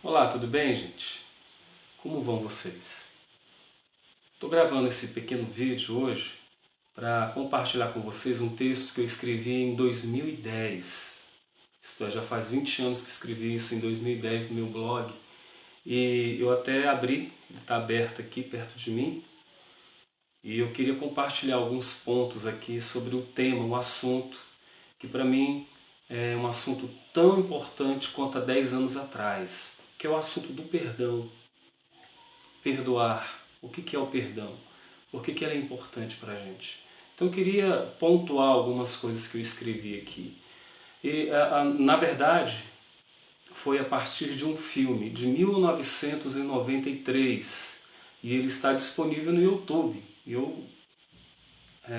Olá, tudo bem, gente? Como vão vocês? Estou gravando esse pequeno vídeo hoje para compartilhar com vocês um texto que eu escrevi em 2010. Isto é, já faz 20 anos que escrevi isso em 2010 no meu blog. E eu até abri, ele está aberto aqui perto de mim. E eu queria compartilhar alguns pontos aqui sobre o tema, o assunto, que para mim é um assunto tão importante quanto há 10 anos atrás, que é o assunto do perdão. Perdoar. O que é o perdão? Por que ele é importante para a gente? Então eu queria pontuar algumas coisas que eu escrevi aqui. E, na verdade, foi a partir de um filme de 1993 e ele está disponível no YouTube. Eu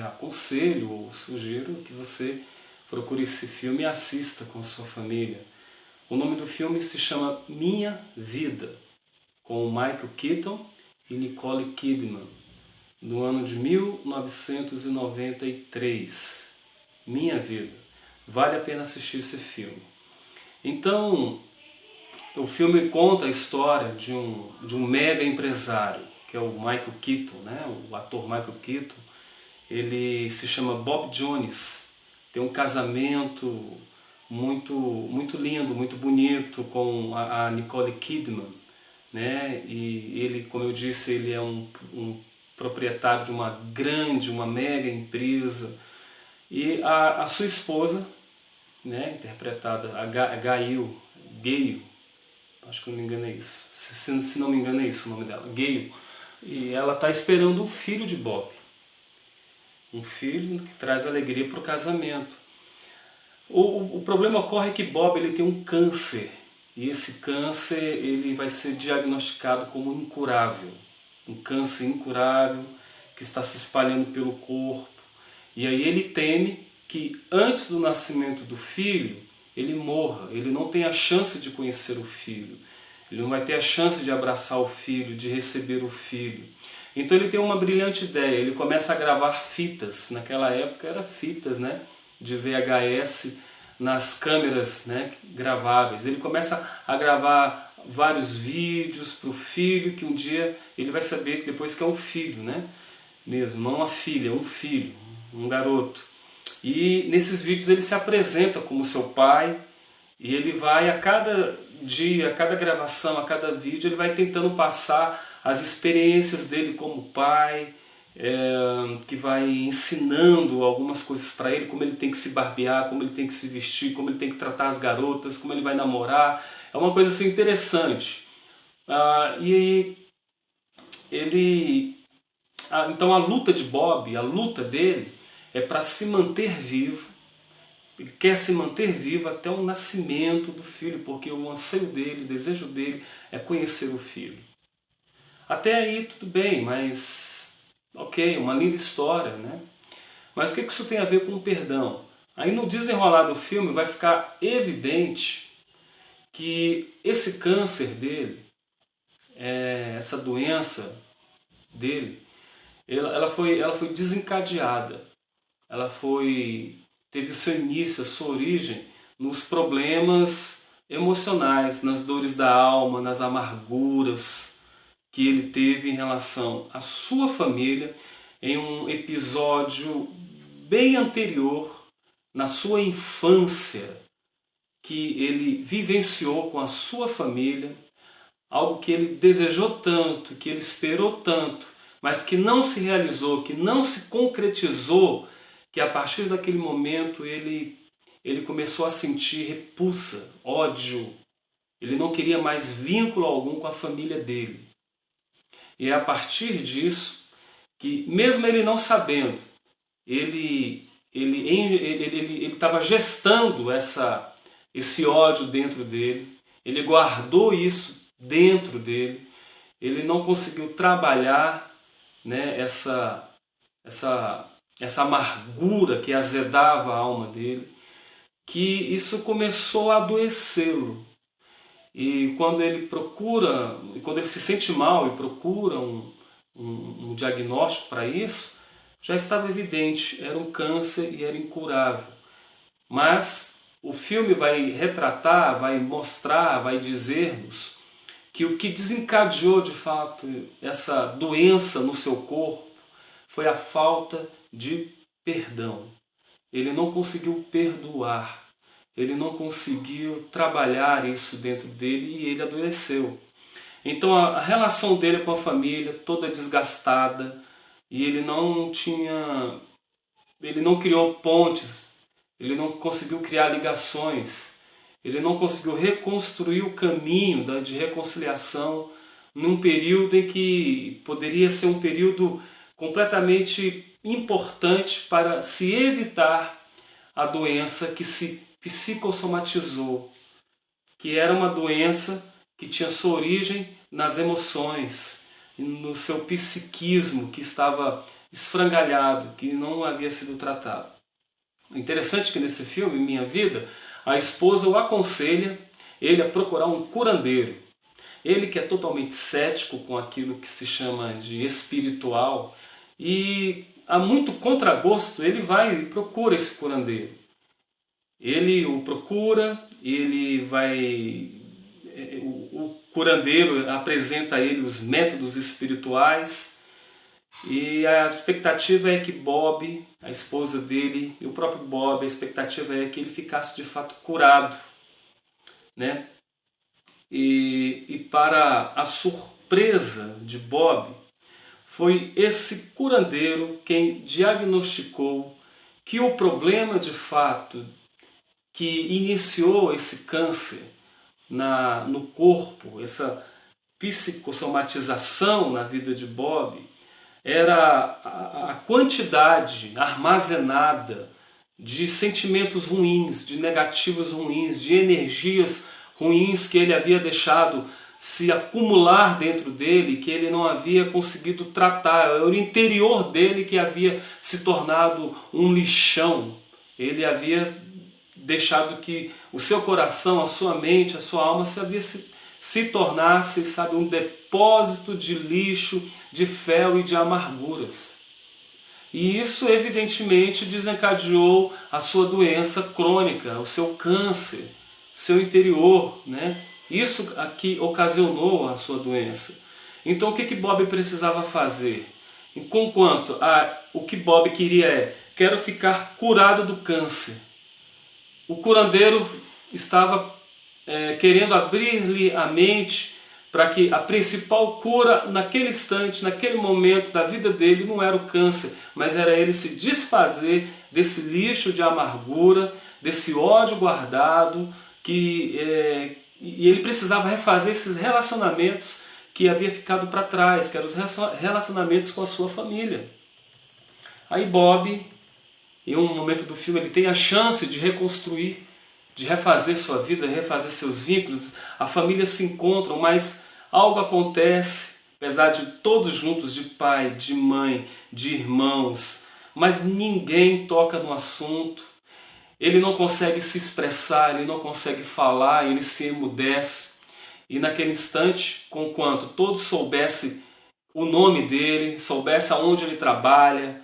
aconselho ou sugiro que você procure esse filme e assista com a sua família. O nome do filme se chama Minha Vida, com o Michael Keaton e Nicole Kidman, no ano de 1993. Minha Vida. Vale a pena assistir esse filme. Então, o filme conta a história de um mega empresário, que é o Michael Keaton, né? O ator Michael Keaton. Ele se chama Bob Jones, tem um casamento muito lindo, muito bonito com a Nicole Kidman, né? E ele, como eu disse, ele é um proprietário de uma mega empresa. E a sua esposa, né, interpretada, a Gail, acho que não me engano é isso, se não me engano é isso o nome dela, Gail, e ela está esperando um filho de Bob, um filho que traz alegria para o casamento. O problema ocorre que Bob ele tem um câncer, e esse câncer ele vai ser diagnosticado como incurável. Um câncer incurável que está se espalhando pelo corpo. E aí ele teme que antes do nascimento do filho, ele morra. Ele não tem a chance de conhecer o filho. Ele não vai ter a chance de abraçar o filho, de receber o filho. Então ele tem uma brilhante ideia. Ele começa a gravar fitas. Naquela época era fitas, né, de VHS nas câmeras, né, graváveis. Ele começa a gravar vários vídeos para o filho, que um dia ele vai saber depois que é um filho, né? Mesmo, não uma filha, é um filho, um garoto. E nesses vídeos ele se apresenta como seu pai, e ele vai a cada dia, a cada gravação, a cada vídeo, ele vai tentando passar as experiências dele como pai, que vai ensinando algumas coisas para ele, como ele tem que se barbear, como ele tem que se vestir, como ele tem que tratar as garotas, como ele vai namorar. É uma coisa assim interessante. E aí ele, então a luta de Bob, a luta dele é para se manter vivo. Ele quer se manter vivo até o nascimento do filho, porque o anseio dele, o desejo dele é conhecer o filho. Até aí tudo bem, mas ok, uma linda história, né? Mas o que isso tem a ver com o perdão? Aí no desenrolar do filme vai ficar evidente que esse câncer dele, essa doença dele, ela foi desencadeada. Teve o seu início, a sua origem nos problemas emocionais, nas dores da alma, nas amarguras que ele teve em relação à sua família em um episódio bem anterior, na sua infância, que ele vivenciou com a sua família, algo que ele desejou tanto, que ele esperou tanto, mas que não se realizou, que não se concretizou, que a partir daquele momento ele começou a sentir repulsa, ódio. Ele não queria mais vínculo algum com a família dele. E é a partir disso que, mesmo ele não sabendo, ele estava gestando esse ódio dentro dele, ele guardou isso dentro dele, ele não conseguiu trabalhar, né, essa amargura que azedava a alma dele, que isso começou a adoecê-lo. E quando ele se sente mal e procura um diagnóstico para isso, já estava evidente, era um câncer e era incurável. Mas o filme vai retratar, vai mostrar, vai dizer-nos que o que desencadeou de fato essa doença no seu corpo foi a falta de perdão. Ele não conseguiu perdoar, ele não conseguiu trabalhar isso dentro dele e ele adoeceu. Então a relação dele com a família toda desgastada, e ele não criou pontes, ele não conseguiu criar ligações, ele não conseguiu reconstruir o caminho de reconciliação num período em que poderia ser um período completamente importante para se evitar a doença que se psicossomatizou, que era uma doença que tinha sua origem nas emoções, no seu psiquismo que estava esfrangalhado, que não havia sido tratado. O interessante é que nesse filme, Minha Vida, a esposa o aconselha ele a procurar um curandeiro. Ele que é totalmente cético com aquilo que se chama de espiritual, e a muito contragosto ele vai e procura esse curandeiro. Ele o procura, ele vai... O curandeiro apresenta a ele os métodos espirituais, e a expectativa é que Bob, a esposa dele, e o próprio Bob, a expectativa é que ele ficasse de fato curado, né? E para a surpresa de Bob, foi esse curandeiro quem diagnosticou que o problema de fato que iniciou esse câncer no corpo, essa psicossomatização na vida de Bob, era a quantidade armazenada de sentimentos ruins, de negativos ruins, de energias ruins que ele havia deixado se acumular dentro dele, que ele não havia conseguido tratar. Era o interior dele que havia se tornado um lixão. Ele havia deixado que o seu coração, a sua mente, a sua alma se tornasse, sabe, um depósito de lixo, de fel e de amarguras. E isso evidentemente desencadeou a sua doença crônica, o seu câncer, seu interior, né? Isso aqui ocasionou a sua doença. Então o que Bob precisava fazer? Enquanto o que Bob queria quero ficar curado do câncer. O curandeiro estava querendo abrir-lhe a mente para que a principal cura naquele instante, naquele momento da vida dele não era o câncer, mas era ele se desfazer desse lixo de amargura, desse ódio guardado, e ele precisava refazer esses relacionamentos que havia ficado para trás, que eram os relacionamentos com a sua família. Aí Bob, em um momento do filme, ele tem a chance de reconstruir, de refazer sua vida, refazer seus vínculos. A família se encontra, mas algo acontece, apesar de todos juntos, de pai, de mãe, de irmãos, mas ninguém toca no assunto. Ele não consegue se expressar, ele não consegue falar, ele se emudece. E naquele instante, conquanto todos soubessem o nome dele, soubessem aonde ele trabalha,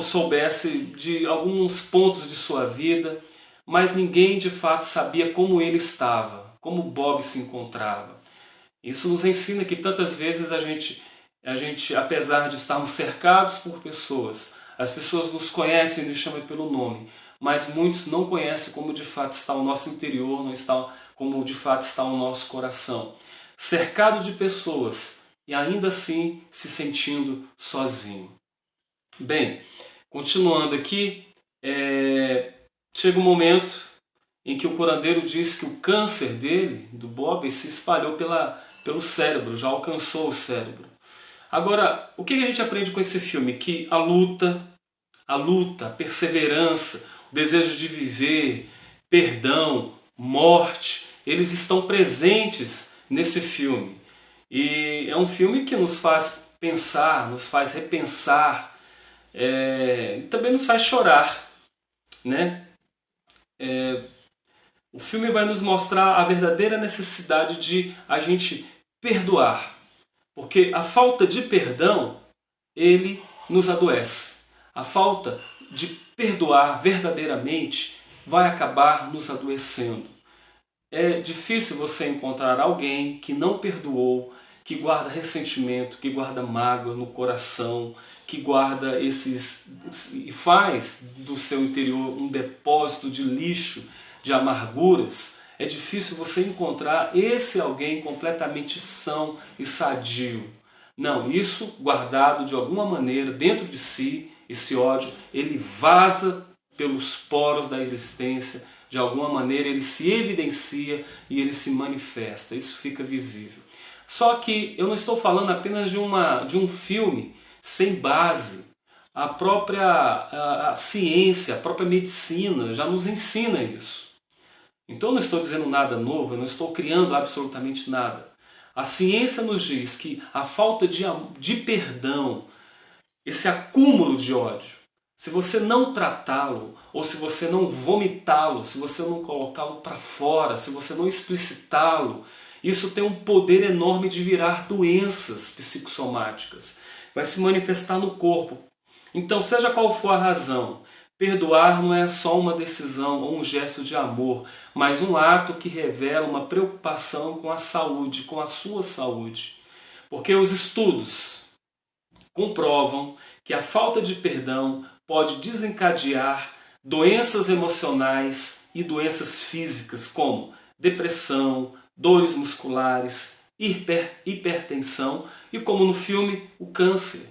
soubesse de alguns pontos de sua vida, mas ninguém de fato sabia como ele estava, como Bob se encontrava. Isso nos ensina que tantas vezes a gente, apesar de estarmos cercados por pessoas, as pessoas nos conhecem e nos chamam pelo nome, mas muitos não conhecem como de fato está o nosso interior, não está como de fato está o nosso coração. Cercado de pessoas e ainda assim se sentindo sozinho. Bem, continuando aqui, chega um momento em que o curandeiro diz que o câncer dele, do Bob, se espalhou pelo cérebro, já alcançou o cérebro. Agora, o que a gente aprende com esse filme? Que a luta, a perseverança, o desejo de viver, perdão, morte, eles estão presentes nesse filme. E é um filme que nos faz pensar, nos faz repensar, e também nos faz chorar, né? O filme vai nos mostrar a verdadeira necessidade de a gente perdoar, porque a falta de perdão, ele nos adoece. A falta de perdoar verdadeiramente vai acabar nos adoecendo. É difícil você encontrar alguém que não perdoou, que guarda ressentimento, que guarda mágoa no coração, que guarda esses e faz do seu interior um depósito de lixo, de amarguras. É difícil você encontrar esse alguém completamente são e sadio. Não, isso guardado de alguma maneira dentro de si, esse ódio, ele vaza pelos poros da existência, de alguma maneira ele se evidencia e ele se manifesta, isso fica visível. Só que eu não estou falando apenas de um filme sem base. A própria a ciência, a própria medicina já nos ensina isso. Então eu não estou dizendo nada novo, eu não estou criando absolutamente nada. A ciência nos diz que a falta de perdão, esse acúmulo de ódio, se você não tratá-lo, ou se você não vomitá-lo, se você não colocá-lo para fora, se você não explicitá-lo, isso tem um poder enorme de virar doenças psicossomáticas. Vai se manifestar no corpo. Então, seja qual for a razão, perdoar não é só uma decisão ou um gesto de amor, mas um ato que revela uma preocupação com a saúde, com a sua saúde. Porque os estudos comprovam que a falta de perdão pode desencadear doenças emocionais e doenças físicas como depressão, dores musculares, hipertensão e, como no filme, o câncer.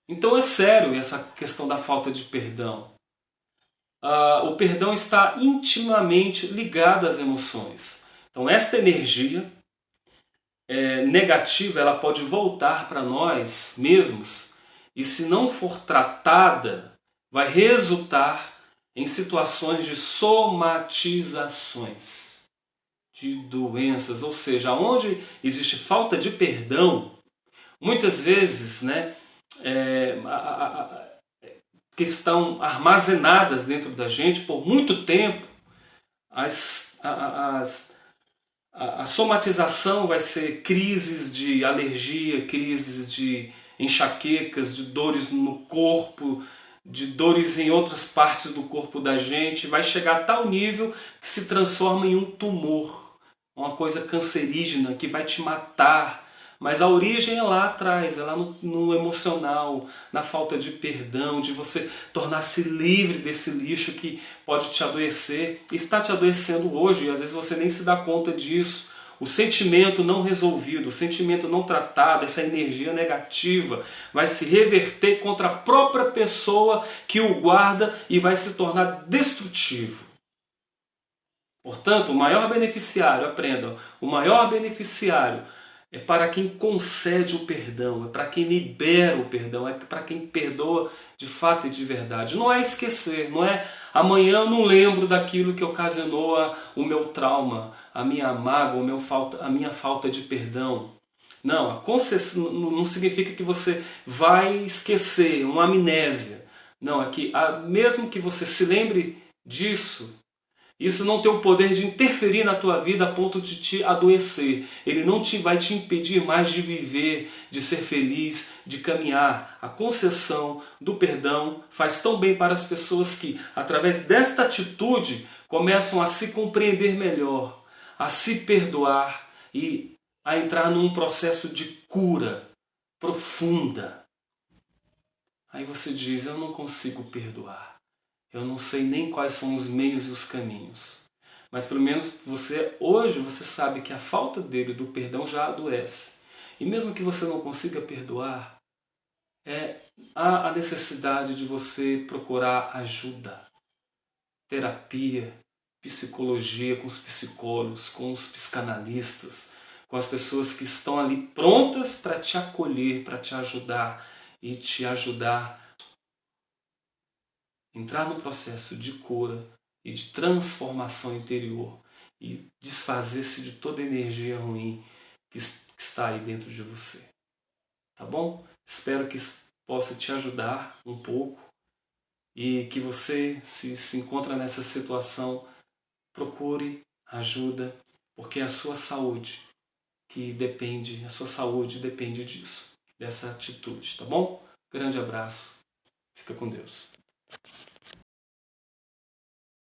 Então é sério essa questão da falta de perdão. O perdão está intimamente ligado às emoções. Então esta energia negativa ela pode voltar para nós mesmos e, se não for tratada, vai resultar em situações de somatizações, de doenças. Ou seja, onde existe falta de perdão, muitas vezes, né, que estão armazenadas dentro da gente por muito tempo, a somatização vai ser crises de alergia, crises de enxaquecas, de dores no corpo, de dores em outras partes do corpo da gente. Vai chegar a tal nível que se transforma em um tumor, uma coisa cancerígena que vai te matar. Mas a origem é lá atrás, é lá no emocional, na falta de perdão, de você tornar-se livre desse lixo que pode te adoecer. E está te adoecendo hoje e às vezes você nem se dá conta disso. O sentimento não resolvido, o sentimento não tratado, essa energia negativa vai se reverter contra a própria pessoa que o guarda e vai se tornar destrutivo. Portanto, o maior beneficiário, aprendam, o maior beneficiário é para quem concede o perdão, é para quem libera o perdão, é para quem perdoa de fato e de verdade. Não é esquecer, não é amanhã eu não lembro daquilo que ocasionou o meu trauma, a minha mágoa, a minha falta de perdão. Não, a concessão não significa que você vai esquecer, uma amnésia. Não, é que mesmo que você se lembre disso, isso não tem o poder de interferir na tua vida a ponto de te adoecer. Ele não vai te impedir mais de viver, de ser feliz, de caminhar. A concessão do perdão faz tão bem para as pessoas que, através desta atitude, começam a se compreender melhor, a se perdoar e a entrar num processo de cura profunda. Aí você diz, eu não consigo perdoar. Eu não sei nem quais são os meios e os caminhos. Mas pelo menos hoje você sabe que a falta dele, do perdão, já adoece. E mesmo que você não consiga perdoar, há a necessidade de você procurar ajuda. Terapia, psicologia com os psicólogos, com os psicanalistas, com as pessoas que estão ali prontas para te acolher, para te ajudar e te ajudar entrar no processo de cura e de transformação interior e desfazer-se de toda energia ruim que está aí dentro de você. Tá bom? Espero que isso possa te ajudar um pouco e que você, se encontra nessa situação, procure ajuda, porque é a sua saúde a sua saúde depende disso, dessa atitude, tá bom? Grande abraço, fica com Deus.